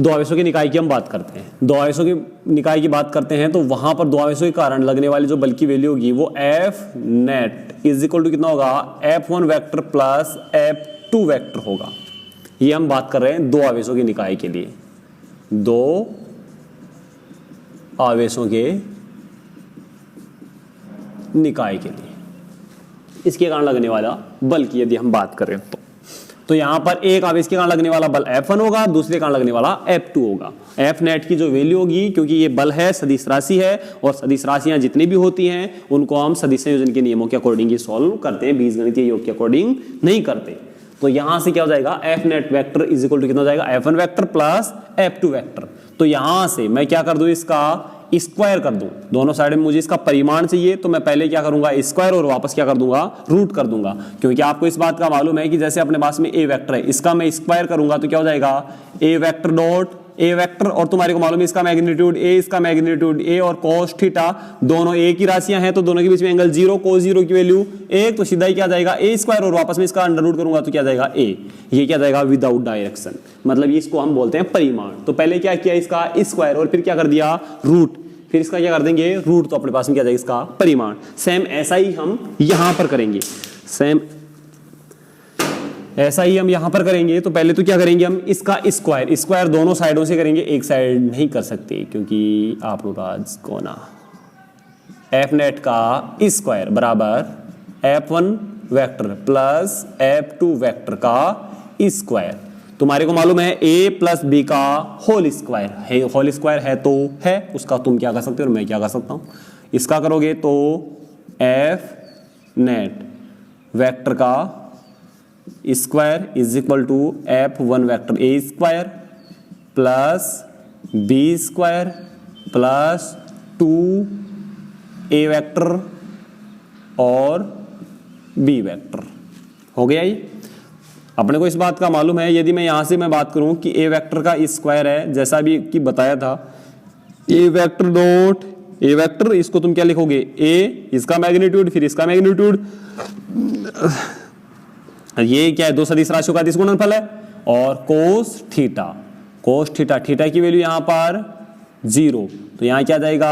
दो आवेशों की निकाय की हम बात करते हैं, दो आवेशों की निकाय की बात करते हैं तो वहां पर दो आवेशों के कारण लगने वाली जो बल की वैल्यू होगी वो F net is equal to कितना होगा, F1 vector plus F2 vector होगा। ये हम बात कर रहे हैं दो आवेशों की निकाय के लिए, दो आवेशों के निकाय के लिए इसके कारण लगने वाला बल की यदि हम बात करें तो यहां पर एक आवेश के कारण लगने वाला बल F1 होगा, दूसरे कारण लगने वाला F2 होगा। F नेट की जो वैल्यू होगी, क्योंकि ये बल है, सदिश राशि है, और सदिश राशियां जितनी भी होती हैं उनको हम सदिश संयोजन के नियमों के अकॉर्डिंग ही सॉल्व करते हैं, बीजगणितीय योग के अकॉर्डिंग नहीं करते। तो यहां से क्या हो जाएगा, F net vector is equal to कितना हो जाएगा, F1 vector plus F2 vector. तो यहां से मैं क्या कर दूं, इसका स्क्वायर कर दूं, दोनों साइड में मुझे इसका परिमाण चाहिए तो मैं पहले क्या करूंगा, स्क्वायर, और वापस क्या कर दूंगा, रूट कर दूंगा। क्योंकि आपको इस बात का मालूम है कि जैसे अपने पास में ए वेक्टर है, इसका मैं स्क्वायर करूंगा तो क्या हो जाएगा, ए वेक्टर डॉट ए वेक्टर, और तुम्हारे को मालूम है इसका मैग्नीट्यूड ए, इसका मैग्नीट्यूड ए, और cos थीटा दोनों ए की राशियां हैं तो दोनों के बीच में एंगल 0, cos 0 की वैल्यू 1, तो सीधा ही क्या जाएगा ए स्क्वायर, और वापस में इसका अंडर रूट करूंगा तो क्या जाएगा ए। ये क्या जाएगा, विदाउट डायरेक्शन, मतलब इसको हम बोलते हैं परिमाण। तो पहले क्या किया, इसका स्क्वायर, और फिर क्या कर दिया, रूट, फिर इसका क्या कर देंगे, रूट, तो अपने पास में क्या जाएगा, इसका परिमाण। सेम ऐसा ही हम यहां पर करेंगे, सेम ऐसा ही हम यहां पर करेंगे। तो पहले तो क्या करेंगे हम, इसका स्क्वायर, स्क्वायर दोनों साइडों से करेंगे, एक साइड नहीं कर सकते क्योंकि आप लोग आज कोना। एफ नेट का स्क्वायर बराबर F1 vector plus F2 vector का स्क्वायर। तुम्हारे को मालूम है a प्लस बी का होल स्क्वायर है, होल स्क्वायर है तो है, उसका तुम क्या कर सकते हो और मैं क्या कर सकता हूं, इसका करोगे तो F नेट वेक्टर का square is equal to F1 vector a square plus b square plus 2a vector और b वेक्टर। हो गया ये, अपने को इस बात का मालूम है। यदि मैं यहां से मैं बात करूं कि a वेक्टर का स्क्वायर है, जैसा भी कि बताया था, a vector dot a vector, इसको तुम क्या लिखोगे, a, इसका मैग्नीट्यूड, फिर इसका मैग्नीट्यूड, ये क्या है, दो सदिश राशियों का अदिश गुणनफल है, और कोस थीटा, कोस थीटा, थीटा की वैल्यू यहां पर 0, तो यहां क्या जाएगा,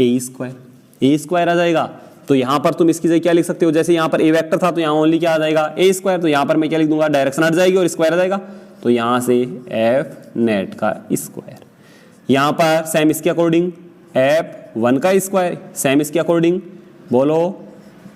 ए स्क्वायर आ जाएगा। तो यहां पर तुम इसकी जगह क्या लिख सकते हो, जैसे यहां पर ए वेक्टर था तो यहां ओनली क्या आ जाएगा, ए स्क्वायर, तो यहां पर मैं क्या लिख दूंगा, डायरेक्शन हट जाएगी और स्क्वायर आ जाएगा, तो यहां से एफ नेट का स्क्वायर। यहां पर सेम इसके अकॉर्डिंग F1 का स्क्वायर, सेम इसके अकॉर्डिंग बोलो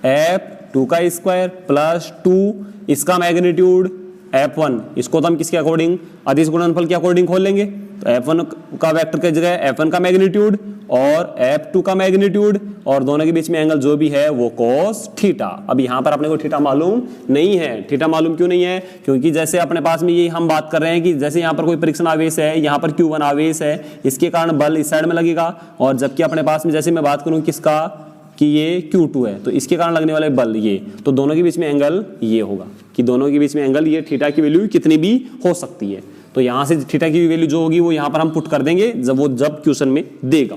F2 का स्क्वायर प्लस 2 इसका मैग्नीट्यूड F1, इसको तो हम किसके अकॉर्डिंग, अदिश गुणनफल के अकॉर्डिंग खोल लेंगे, तो F1 का वेक्टर की जगह F1 का मैग्नीट्यूड और F2 का मैग्नीट्यूड, और दोनों के बीच में एंगल जो भी है वो cos थीटा। अब यहां पर अपने को थीटा मालूम नहीं है, थीटा मालूम क्यों नहीं है, क्योंकि जैसे अपने पास में ये हम बात कर रहे हैं कि जैसे यहां पर कोई परीक्षण आवेश है, यहां पर Q1 आवेश है, इसके कारण बल इस साइड में लगेगा, और जबकि अपने पास में जैसे मैं बात करूं किसका, कि ये Q2 है, तो इसके कारण लगने वाले बल ये, तो दोनों के बीच में एंगल ये होगा, कि दोनों के बीच में एंगल ये, थीटा की वैल्यू कितनी भी हो सकती है। तो यहां से थीटा की वैल्यू जो होगी वो यहां पर हम पुट कर देंगे जब क्वेश्चन में देगा।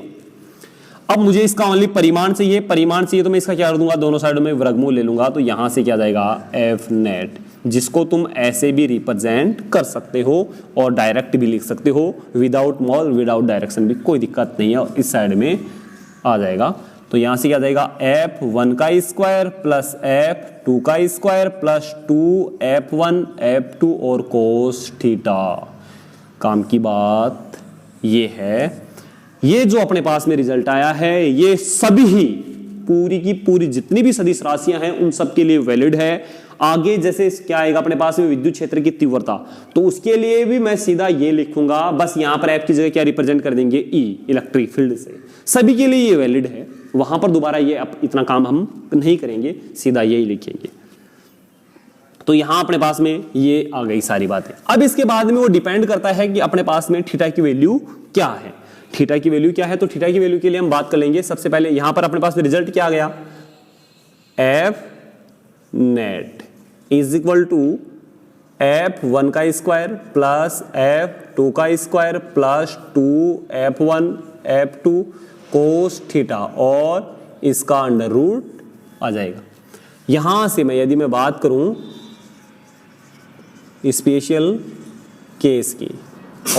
अब मुझे इसका ओनली परिमाण चाहिए, परिमाण चाहिए तो मैं इसका क्या कर दूंगा, दोनों साइडों में वर्गमूल ले लूंगा, तो यहां से क्या जाएगा, एफ नेट, जिसको तुम ऐसे भी रिप्रेजेंट कर सकते हो और डायरेक्ट भी लिख सकते हो, विदाउट मॉल विदाउट डायरेक्शन भी कोई दिक्कत नहीं है, और इस साइड में आ जाएगा। तो यहां से क्या जाएगा, F1 का स्क्वायर प्लस F2 का स्क्वायर प्लस 2F1 F2 और कोस थीटा। काम की बात ये है, ये जो अपने पास में रिजल्ट आया है ये सभी ही पूरी की पूरी जितनी भी सदिश राशियां हैं उन सब के लिए वैलिड है। आगे जैसे क्या आएगा अपने पास में विद्युत क्षेत्र की तीव्रता, तो उसके लिए भी मैं सीधा ये लिखूंगा, बस यहां पर F की जगह क्या रिप्रेजेंट कर देंगे, E, इलेक्ट्रिक फील्ड से। सभी के लिए ये वैलिड है, वहां पर दोबारा ये इतना काम हम नहीं करेंगे, सीधा यही लिखेंगे। तो यहां अपने पास में ये आ गई सारी बातें। अब इसके बाद में वो डिपेंड करता है कि अपने पास में थीटा की वैल्यू क्या है, थीटा की वैल्यू क्या है। तो थीटा की वैल्यू के लिए हम बात कर लेंगे। सबसे पहले यहां पर अपने पास में रिजल्ट क्या आ गया, F net is equal to F1 का स्क्वायर प्लस F2 का square plus 2F1 F2 cos theta, और इसका अंडर रूट आ जाएगा। यहां से मैं यदि मैं बात करूं स्पेशल केस की,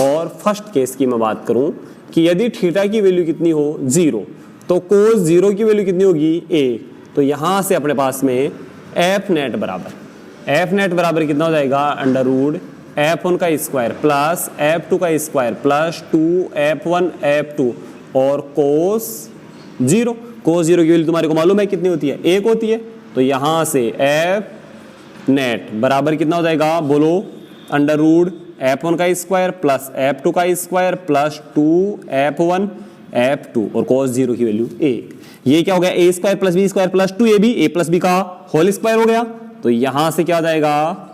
और फर्स्ट केस की मैं बात करूं कि यदि थीटा की वैल्यू कितनी हो 0, तो कोस 0 की वैल्यू कितनी होगी a। तो यहां से अपने पास में एफ नेट बराबर कितना हो जाएगा, अंडर रूट f1 का स्क्वायर प्लस f2 का स्क्वायर प्लस 2f1 f2 और कोस 0 की वैल्यू तुम्हारे को मालूम है कितनी होती है, 1 होती है। तो यहां से f नेट बराबर कितना हो जाएगा, बोलो, अंडर रूट f1 का स्क्वायर प्लस f2 का स्क्वायर प्लस 2f1 f2 और cos 0 की वैल्यू 1। ये क्या हो गया, a square plus b square plus 2ab, a plus b का होल स्क्वायर हो गया। तो यहां से क्या हो जाएगा,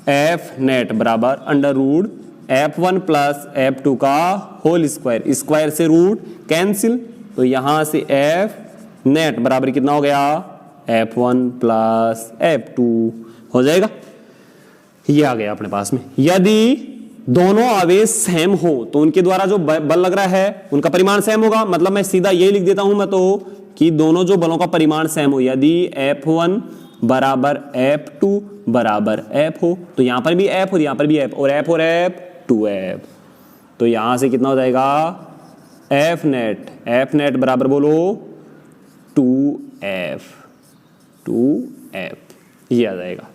f नेट बराबर under root f1 plus f2 का होल स्क्वायर, स्क्वायर से रूट कैंसिल। तो यहां से f नेट बराबर कितना हो गया, f1 प्लस f2 हो जाएगा। ये आ गया अपने पास में। यदि दोनों आवेश सेम हो तो उनके द्वारा जो बल लग रहा है उनका परिमाण सेम होगा। मतलब मैं सीधा ये लिख देता हूं मैं तो कि दोनों जो बलों का परिमाण सेम हो, यदि F1 बराबर F2 बराबर F हो, तो यहां पर भी F और यहां पर भी F, और F और F 2F। तो यहां से कितना हो जाएगा, F नेट बराबर बोलो 2F, ये आ जाएगा।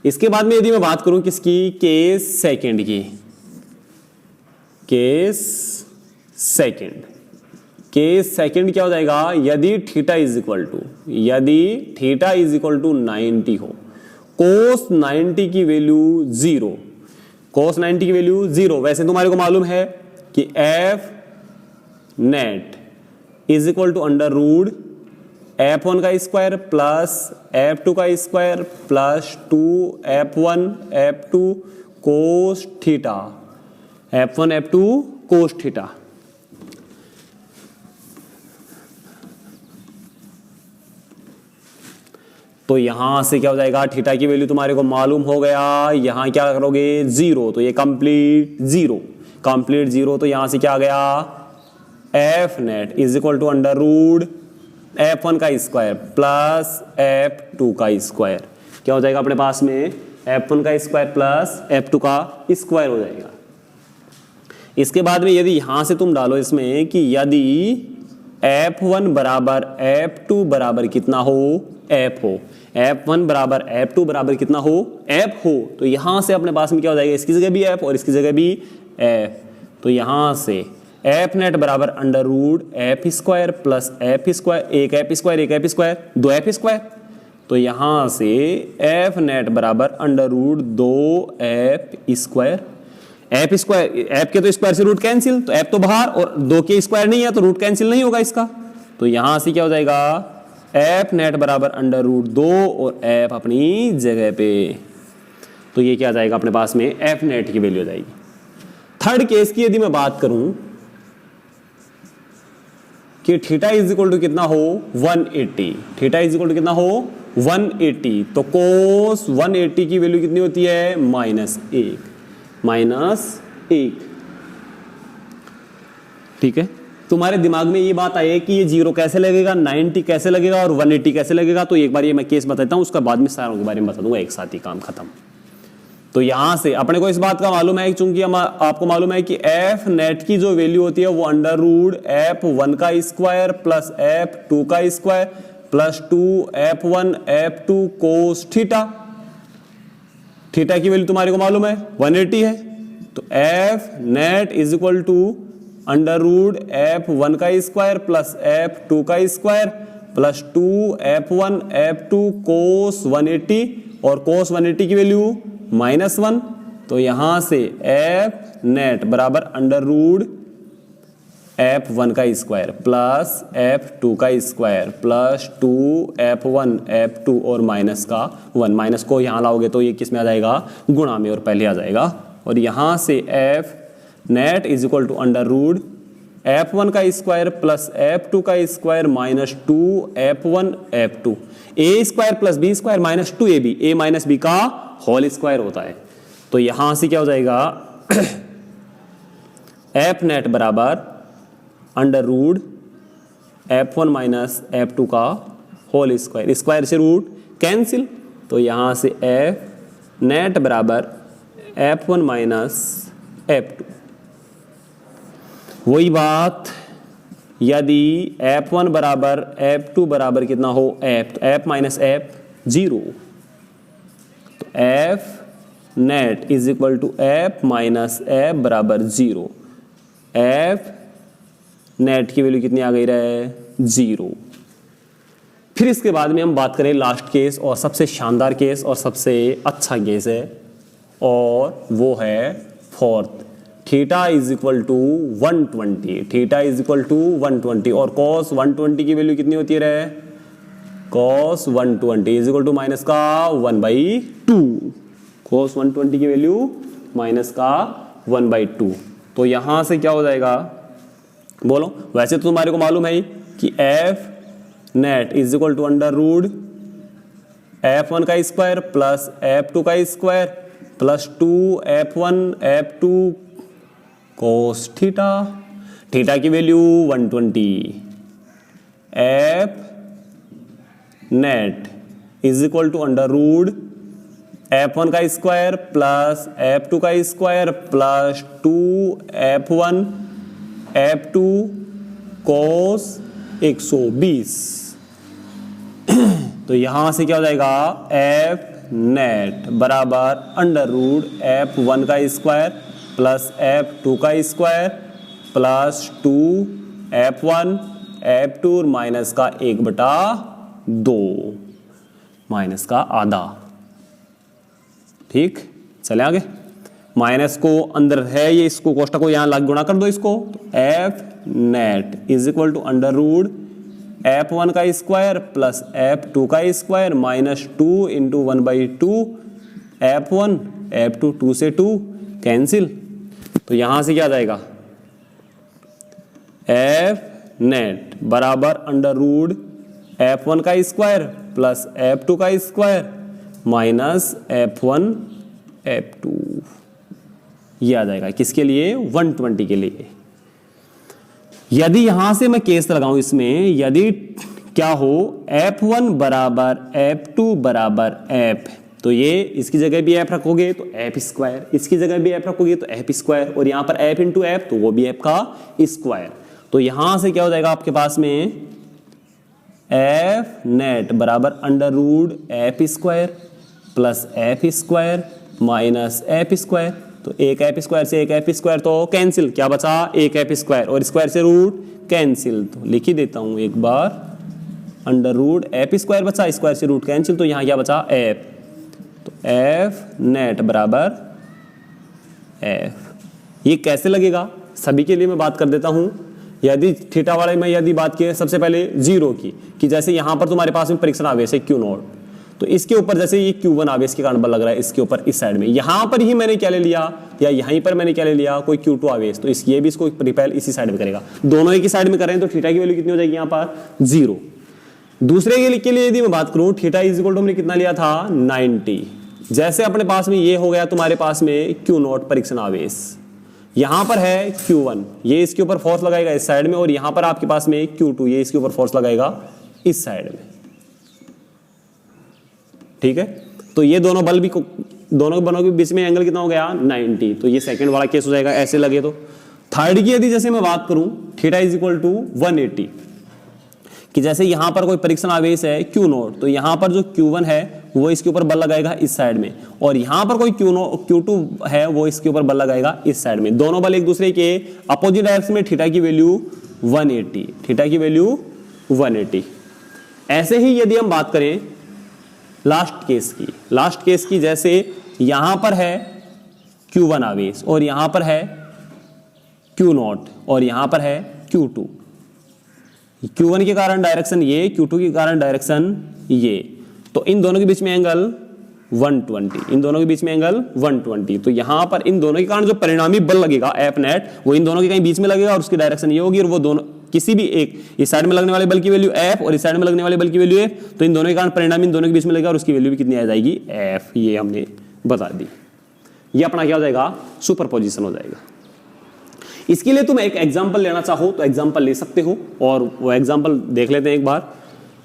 इसके बाद में यदि मैं बात करूं किसकी, केस सेकंड क्या हो जाएगा, यदि थीटा इज इक्वल टू 90 हो, कोस 90 की वैल्यू 0। वैसे तुम्हारे को मालूम है कि F net is equal to under root f1 का स्क्वायर प्लस f2 का square plus 2f1 f2 cos theta, f1 f2 cos theta. तो यहां से क्या हो जाएगा, थीटा की वैल्यू तुम्हारे को मालूम हो गया, यहां क्या करोगे 0, तो ये कंप्लीट जीरो। तो यहां से क्या आ गया, f net is equal to under root f1 का स्क्वायर प्लस f2 का स्क्वायर, क्या हो जाएगा अपने पास में, f1 का स्क्वायर प्लस f2 का स्क्वायर हो जाएगा। इसके बाद में यदि यहां से तुम डालो इसमें कि यदि f1 बराबर f2 बराबर कितना हो, f हो, f1 बराबर f2 बराबर कितना हो, f हो, तो यहां से अपने पास में क्या हो जाएगा, इसकी जगह भी f और इसकी जगह भी f। तो यहां से एफ नेट बराबर under root F square plus F square, एक एफ स्क्वायर 2f स्क्वायर। तो यहां से एफ नेट बराबर under root 2f square, F के तो स्क्वायर से रूट कैंसिल, तो एफ तो बाहर और 2 के स्क्वायर नहीं है तो रूट कैंसिल नहीं होगा इसका। तो यहां से क्या हो जाएगा, एफ नेट बराबर अंडर रूट 2 और एफ अपनी जगह पे। तो ये क्या आ जाएगा अपने पास में, एफ नेट की वैल्यू हो जाएगी। थर्ड केस की यदि मैं बात करूं कि थीटा इज इक्वल टू कितना हो 180, थीटा इज इक्वल टू कितना हो 180, तो कोस 180 की वैल्यू कितनी होती है, -1। ठीक है, तुम्हारे दिमाग में ये बात आई है कि ये 0 कैसे लगेगा, 90 कैसे लगेगा और 180 कैसे लगेगा। तो एक बार ये मैं केस बताता हूं, उसका बाद में सारों के बारे में बता दूंगा, एक साथ ही काम खत्म। तो यहां से अपने को इस बात का मालूम है, चूंकि आपको मालूम है कि एफ नेट की जो वैल्यू होती है वो अंडर रूट f1 का स्क्वायर प्लस f2 का square plus 2f1 f2 cos theta. Theta की वैल्यू तुम्हारे को मालूम है 180 है, तो F net is equal to under root f1 का स्क्वायर प्लस f2 का स्क्वायर प्लस 2f1 f2 कोस 180, और कोस 180 की वैल्यू -1। तो यहां से एफ नेट बराबर अंडर रूट f1 का स्क्वायर प्लस f2 का स्क्वायर प्लस 2f1 f2 और माइनस का 1, माइनस को यहां लाओगे तो ये किस में आ जाएगा, गुणा में, और पहले आ जाएगा। और यहां से F net is equal to under root f1 का स्क्वायर प्लस f2 का square minus 2f1 f2, a square plus b square minus 2ab, a minus b का होल स्क्वायर होता है। तो यहां से क्या हो जाएगा, एफ नेट बराबर under root f1 minus f2 का होल स्क्वायर, स्क्वायर से रूट कैंसिल। तो यहां से एफ नेट बराबर f1 माइनस F2। वही बात यदि F1 बराबर F2 बराबर कितना हो F, तो F माइनस F 0, तो F net is equal to F minus F बराबर 0। F नेट की वैल्यू कितनी आ गई रहे 0। फिर इसके बाद में हम बात करें लास्ट केस और सबसे शानदार केस और सबसे अच्छा केस है, और वो है fourth, theta is equal to 120। Theta is equal to 120 और कॉस 120 की वैल्यू कितनी होती है, cos 120 is equal to minus का 1/2। कॉस 120 की वैल्यू माइनस का 1/2। तो यहां से क्या हो जाएगा, बोलो। वैसे तो तुम्हारे को मालूम है कि F net is equal to under root F1 का स्क्वायर प्लस F2 का square plus 2F1 F2 cos theta. Theta की value 120। F net is equal to under root F1 का स्क्वायर प्लस F2 का स्क्वायर प्लस 2F1 F2 कोस 120। तो यहां से क्या हो जाएगा, F नेट बराबर अंडर रूट F1 का स्क्वायर प्लस F2 का square plus 2F1 F2 minus का 1/2 माइनस का आधा। ठीक, चले आगे। माइनस को अंदर है ये, इसको कोष्टक को यहां गुणा कर दो इसको, तो F net is equal to under root F1 का स्क्वायर प्लस F2 का square minus 2 into 1/2 F1 F2 2 से 2 कैंसिल। तो यहां से क्या आ जाएगा, F नेट बराबर अंडर रूट F1 का स्क्वायर प्लस F2 का स्क्वायर माइनस F1 F2। ये आ जाएगा किसके लिए, 120 के लिए। यदि यहां से मैं केस लगाऊं इसमें, यदि क्या हो F1 बराबर F2 बराबर F, तो ये इसकी जगह भी F रखोगे तो F स्क्वायर, इसकी जगह भी F रखोगे तो F स्क्वायर, और यहां पर F इंटू F तो वो भी F का स्क्वायर। तो यहां से क्या हो जाएगा आपके पास में, F नेट बराबर under root F square plus F square minus F square. तो एक F स्क्वायर से एक F स्क्वायर तो कैंसिल, क्या बचा, एक F स्क्वायर, और स्क्वायर से रूट कैंसिल। तो लिख ही देता हूं एक बार, अंडर रूट F स्क्वायर बचा, स्क्वायर से रूट कैंसिल, तो यहां क्या बचा F। तो F नेट बराबर F। ये कैसे लगेगा, सभी के लिए मैं बात कर देता हूं। यदि थीटा वाले में यदि बात की सबसे पहले 0 की, कि जैसे यहां पर तुम्हारे पास में परीक्षण आवेश है Q0, तो इसके ऊपर जैसे ये Q1 आवेश के कारण बल लग रहा है, इसके ऊपर इस साइड में, यहां पर ही मैंने क्या ले लिया, या यहीं पर मैंने क्या ले लिया, कोई Q2 आवेश, तो ये भी इसको रिपेल इसी साइड में करेगा। दोनों एक ही साइड में करें तो थीटा की वैल्यू कितनी हो जाएगी यहाँ पर 0। दूसरे के लिए यदि मैं बात करूं, थीटा इज इक्वल टू हमने कितना लिया था 90। जैसे अपने पास में ये हो गया तुम्हारे पास में Q0 परीक्षण आवेश, यहां पर है Q1, ये इसके ऊपर फोर्स लगाएगा इस साइड में, और यहां पर आपके पास में Q2, ये इसके ऊपर फोर्स लगाएगा इस साइड में। ठीक है, तो ये दोनों बल भी, दोनों बलों के बीच में एंगल कितना हो गया 90। तो ये सेकंड वाला केस हो जाएगा, ऐसे लगे तो। थर्ड की यदि जैसे मैं बात करूं, थीटा इज इक्वल टू 180, कि जैसे यहां पर कोई परीक्षण आवेश है Q0, तो यहां पर जो Q1 है वो इसके ऊपर बल लगाएगा इस साइड में, और यहां पर कोई Q2 है वो इसके ऊपर बल लगाएगा इस साइड में। दोनों बल एक दूसरे के अपोजिट डायरेक्शन में, थीटा की वैल्यू 180, थीटा की वैल्यू 180। ऐसे ही यदि हम बात करें लास्ट केस की, जैसे यहां पर है Q1 आवेश और यहां पर है Q0 और यहां पर है Q2, Q1 के कारण डायरेक्शन ये, Q2 के कारण डायरेक्शन ये, तो इन दोनों के बीच में एंगल 120, इन दोनों के बीच में एंगल 120। तो यहां पर इन दोनों के कारण जो परिणामी बल लगेगा F नेट, वो इन दोनों के कहीं बीच में लगेगा और उसकी डायरेक्शन ये होगी, और वो दोनों किसी भी एक, इस साइड में लगने वाले बल की वैल्यू F और इस साइड में लगने वाले बल की वैल्यू F, तो इन दोनों के कारण परिणामी इन दोनों के बीच में लगेगा और उसकी वैल्यू भी कितनी आ जाएगी F। ये हमने बता दी। ये अपना क्या हो जाएगा, सुपरपोजिशन हो जाएगा। इसके लिए तुम एक एग्जाम्पल लेना चाहो तो एग्जाम्पल ले सकते हो, और वो एग्जाम्पल देख लेते हैं एक बार,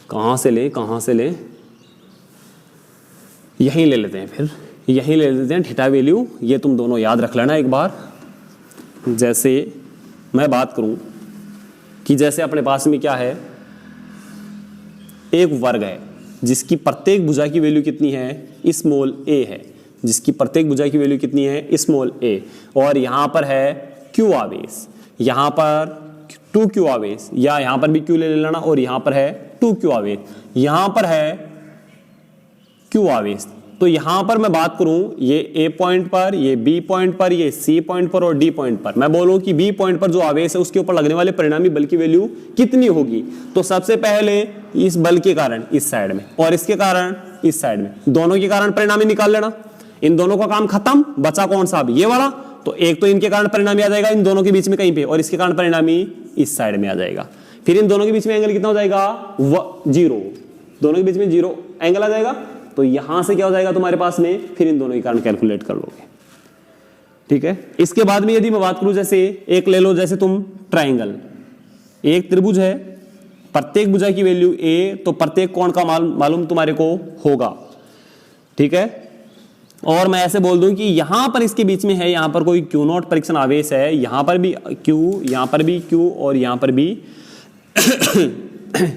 कहां से ले, यहीं ले लेते हैं, फिर यहीं ले लेते हैं थीटा वैल्यू। ये तुम दोनों याद रख लेना एक बार, जैसे मैं बात करूं कि जैसे अपने पास में क्या है, एक वर्ग है जिसकी प्रत्येक भुजा की वैल्यू कितनी है, स्मॉल a है, जिसकी प्रत्येक भुजा की वैल्यू कितनी है, स्मॉल a, और यहां पर है q आवेश, यहां पर 2q आवेश, या यहां पर भी q ले लेना, और यहां पर है 2q आवेश, यहां पर है q आवेश। तो यहां पर मैं बात करूं ये a पॉइंट पर, ये b पॉइंट पर, ये c पॉइंट पर और d पॉइंट पर, मैं बोलूं कि b पॉइंट पर जो आवेश है उसके ऊपर लगने वाले परिणामी बल की वैल्यू कितनी होगी। तो सबसे पहले इस बल के कारण इस साइड में और इसके कारण इस साइड में, दोनों के कारण परिणामी निकाल लेना। इन दोनों का काम खत्म, बचा कौन सा, ये वाला। तो एक तो इनके कारण परिणामी आ जाएगा इन दोनों के बीच में कहीं पे, और इसके कारण परिणामी इस साइड में आ जाएगा। फिर इन दोनों के बीच में एंगल कितना हो जाएगा, 0, दोनों के बीच में 0 एंगल आ जाएगा। तो यहां से क्या हो जाएगा तुम्हारे पास में, फिर इन दोनों के कारण कैलकुलेट कर लोगे, ठीक है। इसके बाद में यदि मैं बात करूं, जैसे एक ले लो, जैसे तुम ट्राइंगल, एक त्रिभुज है, प्रत्येक भुजा की वैल्यू a, तो प्रत्येक कोण का मालूम तुम्हारे को होगा, ठीक है। और मैं ऐसे बोल दूं कि यहां पर इसके बीच में है, यहां पर कोई Q0 परीक्षण आवेश है, यहां पर भी Q, यहां पर भी Q और यहां पर भी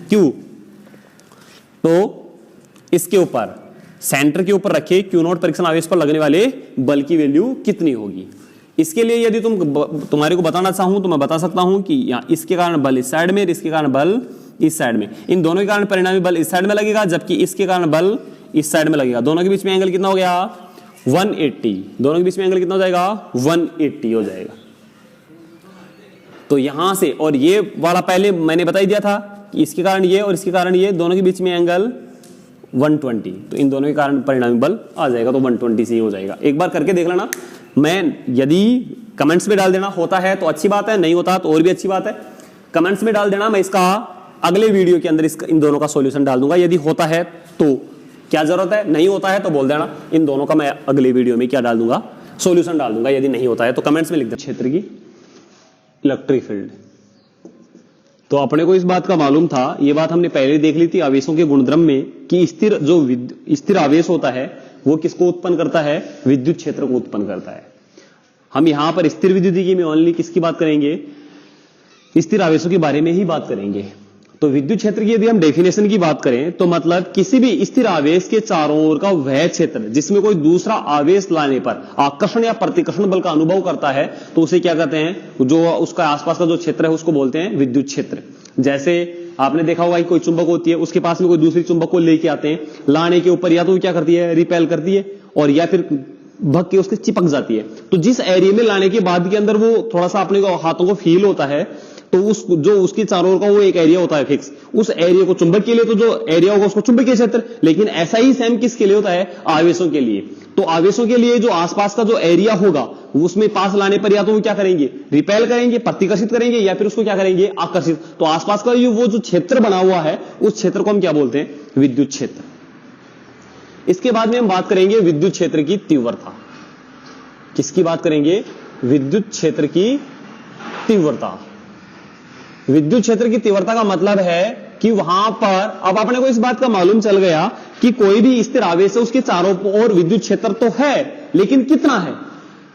Q। तो इसके ऊपर सेंटर के ऊपर रखे Q0 परीक्षण आवेश पर लगने वाले बल की वैल्यू कितनी होगी। इसके लिए यदि तुम्हारे को बताना चाहूं तो मैं बता सकता हूं कि यहाँ इसके कारण बल इस साइड में, इसके कारण बल इस साइड में, इन दोनों के कारण परिणामी बल इस साइड में लगेगा, जबकि इसके कारण बल इस साइड में लगेगा। दोनों के बीच में एंगल कितना हो गया, 180, दोनों के बीच में एंगल कितना हो जाएगा, 180 हो जाएगा। तो यहां से, और ये वाला पहले मैंने बता ही दिया था कि इसके कारण ये और इसके कारण ये, दोनों के बीच में एंगल 120, तो इन दोनों के कारण परिणामी बल आ जाएगा, तो 120 से ही हो जाएगा। एक बार करके देख लेना, मैं यदि कमेंट्स में डाल देना होता है तो अच्छी बात है, नहीं होता तो और भी अच्छी बात है। कमेंट्स में डाल देना, मैं इसका अगले वीडियो के अंदर इन दोनों का सॉल्यूशन डाल दूंगा। यदि होता है तो क्या जरूरत है, नहीं होता है तो बोल देना, इन दोनों का मैं अगले वीडियो में क्या डाल दूंगा, सॉल्यूशन डाल दूंगा। यदि नहीं होता है तो कमेंट्स में लिख दे। क्षेत्र की इलेक्ट्रिक फील्ड, तो अपने को इस बात का मालूम था, ये बात हमने पहले देख ली थी आवेशों के गुणधर्म में, कि स्थिर आवेश होता है वो किसको उत्पन्न करता है, विद्युत क्षेत्र को उत्पन्न करता है। हम यहां पर स्थिर विद्युतिकी में ओनली किसकी बात करेंगे, स्थिर आवेशों के बारे में ही बात करेंगे। तो विद्युत क्षेत्र की यदि हम डेफिनेशन की बात करें तो मतलब किसी भी स्थिर आवेश के चारों ओर का वह क्षेत्र जिसमें कोई दूसरा आवेश लाने पर आकर्षण या प्रतिकर्षण बल का अनुभव करता है, तो उसे क्या कहते हैं, जो उसका आसपास का जो क्षेत्र है उसको बोलते हैं विद्युत क्षेत्र। जैसे आपने देखा होगा कि कोई चुंबक होती है, उसके पास में कोई दूसरी चुंबक को लेके आते हैं, लाने के ऊपर या तो क्या करती है, रिपेल करती है, और या फिर भग के उसके चिपक जाती है। तो जिस एरिया में लाने के बाद के अंदर वो थोड़ा सा अपने को हाथों को फील होता है, तो जो उसके चारों ओर का वो एक एरिया होता है फिक्स, उस एरिया को चुंबक के लिए तो जो एरिया होगा उसको चुंबकीय क्षेत्र। लेकिन ऐसा ही सेम किसके लिए होता है, आवेशों के लिए। तो आवेशों के लिए जो आसपास का जो एरिया होगा उसमें पास लाने पर या तो वो क्या करेंगे, रिपेल करेंगे, प्रतिकर्षित करेंगे, या फिर उसको क्या करेंगे, आकर्षित। तो आसपास का वो जो क्षेत्र बना हुआ है उस क्षेत्र को हम क्या बोलते हैं, विद्युत क्षेत्र। इसके बाद में हम बात करेंगे विद्युत क्षेत्र की तीव्रता। किसकी बात करेंगे, विद्युत क्षेत्र की तीव्रता। विद्युत क्षेत्र की तीव्रता का मतलब है कि वहां पर अब अपने को इस बात का मालूम चल गया कि कोई भी स्थिर आवेश है उसके चारों ओर विद्युत क्षेत्र तो है, लेकिन कितना है,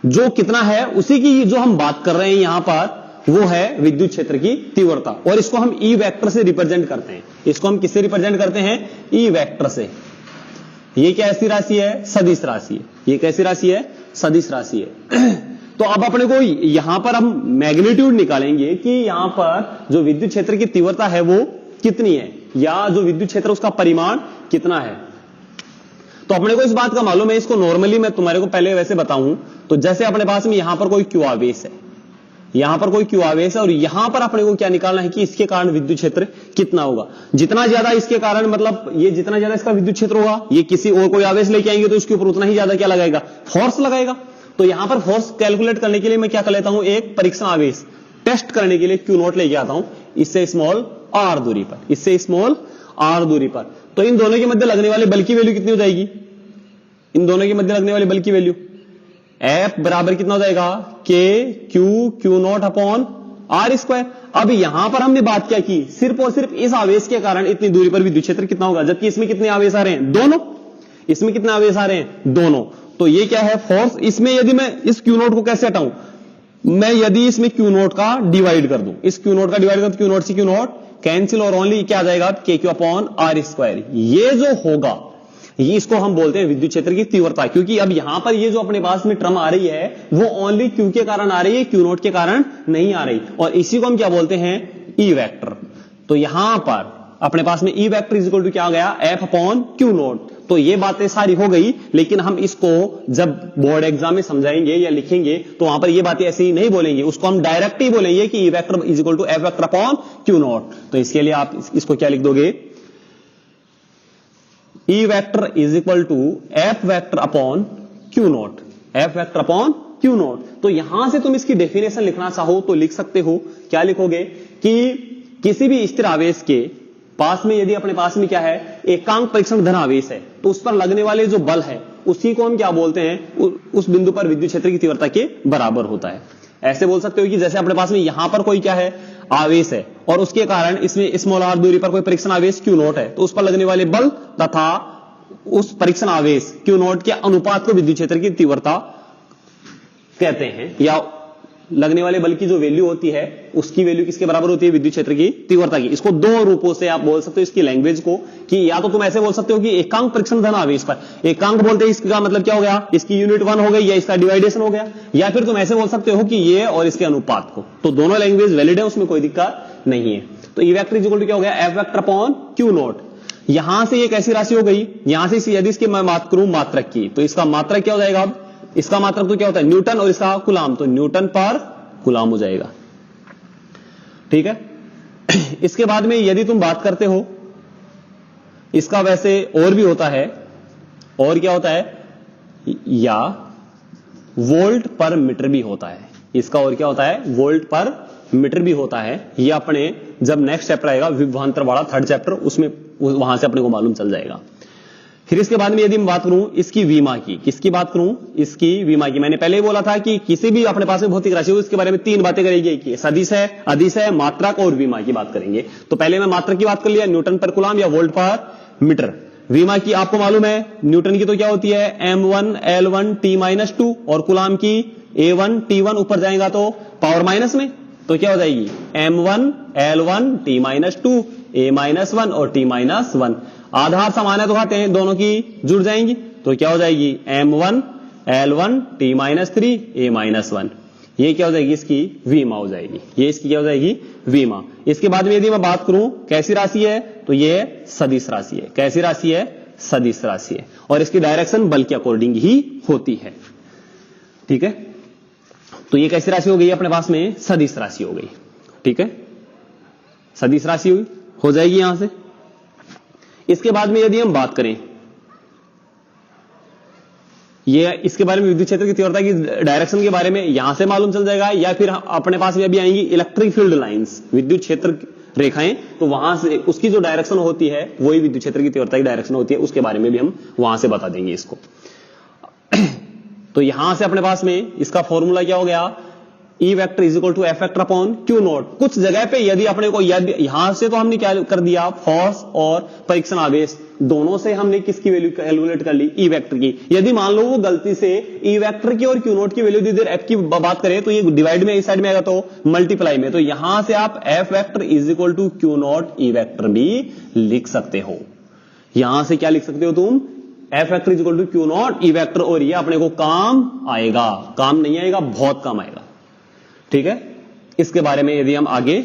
जो कितना है उसी की जो हम बात कर रहे हैं यहां पर वो है विद्युत क्षेत्र की तीव्रता। और इसको हम ई वेक्टर से रिप्रेजेंट करते हैं। इसको हम किससे रिप्रेजेंट करते हैं, ई वेक्टर से। ये क्या ऐसी राशि है, सदिश राशि है। ये कैसी राशि है, सदिश राशि है। तो अब अपने को यहां पर हम मैग्नीट्यूड निकालेंगे कि यहां पर जो विद्युत क्षेत्र की तीव्रता है वो कितनी है, या जो विद्युत क्षेत्र उसका परिमाण कितना है। तो अपने को इस बात का मालूम है, इसको नॉर्मली मैं तुम्हारे को पहले वैसे बताऊं तो जैसे अपने पास में यहां पर कोई क्यू आवेश है, यहां पर कोई क्यू आवेश है, और यहां पर अपने को क्या निकालना है कि इसके कारण विद्युत क्षेत्र कितना होगा। जितना ज्यादा इसके कारण, मतलब ये जितना ज्यादा इसका विद्युत क्षेत्र होगा, ये किसी और कोई आवेश लेके आएंगे तो उसके ऊपर उतना ही ज्यादा क्या लगाएगा, फोर्स लगाएगा। तो यहां पर फोर्स कैलकुलेट करने के लिए मैं क्या कर लेता हूं, एक परीक्षण आवेश टेस्ट करने के लिए Q0 लेके आता हूं, इससे स्मॉल r दूरी पर, इससे स्मॉल r दूरी पर। तो इन दोनों के मध्य लगने वाले बल की वैल्यू कितनी हो जाएगी, इन दोनों के मध्य लगने वाले बल की वैल्यू F बराबर कितना हो जाएगा, Q0 अपॉन r स्क्वायर। अब यहां पर हमने बात क्या की, सिर्फ और सिर्फ इस आवेश के कारण इतनी दूरी पर विद्युत क्षेत्र कितना होगा, जबकि इसमें कितने आवेश आ रहे हैं, दोनों। इसमें कितने आवेश आ रहे हैं, दोनों। तो ये क्या है, फोर्स। इसमें यदि मैं इस Q0 को कैसे हटाऊं, मैं यदि इसमें क्यू नोट का डिवाइड कर दूं, इस क्यू नोट का डिवाइड कर, क्यू नोट से क्यू नोट कैंसिल और ओनली क्या आ जाएगा, के क्यू अपॉन आर स्क्वायर। ये जो होगा ये इसको हम बोलते हैं विद्युत क्षेत्र की तीव्रता, क्योंकि अब यहां पर ये जो अपने पास में टर्म आ रही है वो ओनली क्यू के कारण आ रही है, क्यू नोट के कारण नहीं आ रही, और इसी को हम क्या बोलते हैं, ई वेक्टर। तो यहां पर अपने पास में E vector is equal to क्या आ गया, एफ अपॉन क्यू नोट। तो ये बातें सारी हो गई, लेकिन हम इसको जब बोर्ड एग्जाम में समझाएंगे या लिखेंगे तो वहां पर ये बातें ऐसे ही नहीं बोलेंगे, उसको हम डायरेक्ट ही बोलेंगे कि E vector is equal to F vector upon Q naught. तो इसके लिए आप इसको क्या लिख दोगे, E vector is equal to F vector upon Q naught, F vector upon Q naught. तो यहां से तुम इसकी डेफिनेशन लिखना चाहो तो लिख सकते हो, क्या लिखोगे कि किसी भी स्थिर आवेश के पास में यदि अपने पास में क्या है, एकांक परीक्षण धन आवेश है, तो उस पर लगने वाले जो बल है उसी को हम क्या बोलते हैं, उस बिंदु पर विद्युत क्षेत्र की तीव्रता के बराबर होता है। ऐसे बोल सकते हो कि जैसे अपने पास में यहां पर कोई क्या है, आवेश है, और उसके कारण इसमें स्मॉल आर दूरी पर कोई परीक्षण आवेश क्यू नोट है, तो उस पर लगने वाले बल तथा उस परीक्षण आवेश क्यू नोट के अनुपात को विद्युत क्षेत्र की तीव्रता कहते हैं, या लगने वाले बल की जो वैल्यू होती है उसकी वैल्यू किसके बराबर होती है, विद्युत क्षेत्र की तीव्रता की। इसको दो रूपों से आप बोल सकते हो इसकी लैंग्वेज को, कि या तो तुम ऐसे बोल सकते हो कि एकांक परीक्षण धन आवेश पर, एकांक बोलते हैं इसका मतलब क्या हो गया, इसकी यूनिट 1 हो गई या इसका डिवाइडेशन हो गया, या फिर तुम ऐसे बोल सकते हो कि ये और इसके अनुपात को। तो दोनों लैंग्वेज वैलिड है, उसमें कोई दिक्कत नहीं है। तो E vector is equal to क्या हो गया, F vector upon Q naught. यहां से ये कैसी राशि हो गई, यहां से यदि इसकी मैं बात करूं मात्रक की, तो इसका मात्रक क्या हो जाएगा, अब इसका मात्रक तो क्या होता है न्यूटन, और इसका कुलाम, तो न्यूटन पर कुलाम हो जाएगा, ठीक है। इसके बाद में यदि तुम बात करते हो, इसका वैसे और भी होता है, और क्या होता है, या वोल्ट पर मीटर भी होता है, इसका और क्या होता है, वोल्ट पर मीटर भी होता है। ये अपने जब नेक्स्ट चैप्टर आएगा विभवांतर वाला 3rd चैप्टर, उसमें वहां से अपने को मालूम चल जाएगा। फिर इसके बाद में यदि मैं बात करूं इसकी विमा की, किसकी बात करूं, इसकी विमा की। मैंने पहले ही बोला था कि किसी भी अपने पास में भौतिक राशि हो इसके बारे में 3 बातें करेंगे, कि सदिश है, अदिश है, मात्रक और विमा की बात करेंगे। तो पहले मैं मात्रक की बात कर लिया, न्यूटन पर कुलाम या वोल्ट पर मीटर। विमा की आपको मालूम है, न्यूटन की तो क्या होती है, m1 L1 T-2, और कुलाम की A1 T1, ऊपर जाएगा तो पावर माइनस में, तो क्या हो जाएगी m1 L1 T-2 A-1 और T-1। आधार समान है तो खाते हैं, दोनों की जुड़ जाएंगी, तो क्या हो जाएगी m1 L1 T-3 A-1। ये क्या हो जाएगी, इसकी विमा हो जाएगी, ये इसकी क्या हो जाएगी, विमा। इसके बाद में यदि मैं बात करूं कैसी राशि है, तो ये सदिश राशि है। कैसी राशि है, सदिश राशि है, और इसकी डायरेक्शन बल के अकॉर्डिंग ही होती है, ठीक है। तो ये कैसी राशि हो गई, अपने पास में सदिश राशि हो गई, ठीक है, सदिश राशि हो जाएगी यहां से। इसके बाद में यदि हम बात करें, ये इसके बारे में विद्युत क्षेत्र की तीव्रता की डायरेक्शन के बारे में यहां से मालूम चल जाएगा, या फिर अपने पास में अभी आएंगी इलेक्ट्रिक फील्ड लाइंस, विद्युत क्षेत्र रेखाएं, तो वहां से उसकी जो डायरेक्शन होती है वही विद्युत क्षेत्र की तीव्रता की डायरेक्शन होती है, उसके बारे में भी हम वहां से बता देंगे इसको। तो यहां से अपने पास में इसका फॉर्मूला क्या हो गया, E vector is equal to F vector upon Q naught. कुछ जगह पे यदि अपने को यहां से तो हमने क्या कर दिया, फोर्स और परीक्षण आवेश दोनों से हमने किसकी वैल्यू कैलकुलेट कर ली, ई वेक्टर की। यदि मान लो वो गलती से ई वेक्टर की और क्यू नोट की वैल्यू दी, एफ की बात करें तो ये डिवाइड में इस साइड में आएगा तो मल्टीप्लाई में, तो यहां से आप F vector is equal to Q naught E vector भी लिख सकते हो। यहां से क्या लिख सकते हो तुम, F vector is equal to Q naught E vector, और ये अपने को काम आएगा, काम नहीं आएगा, बहुत काम आएगा, ठीक है। इसके बारे में यदि हम आगे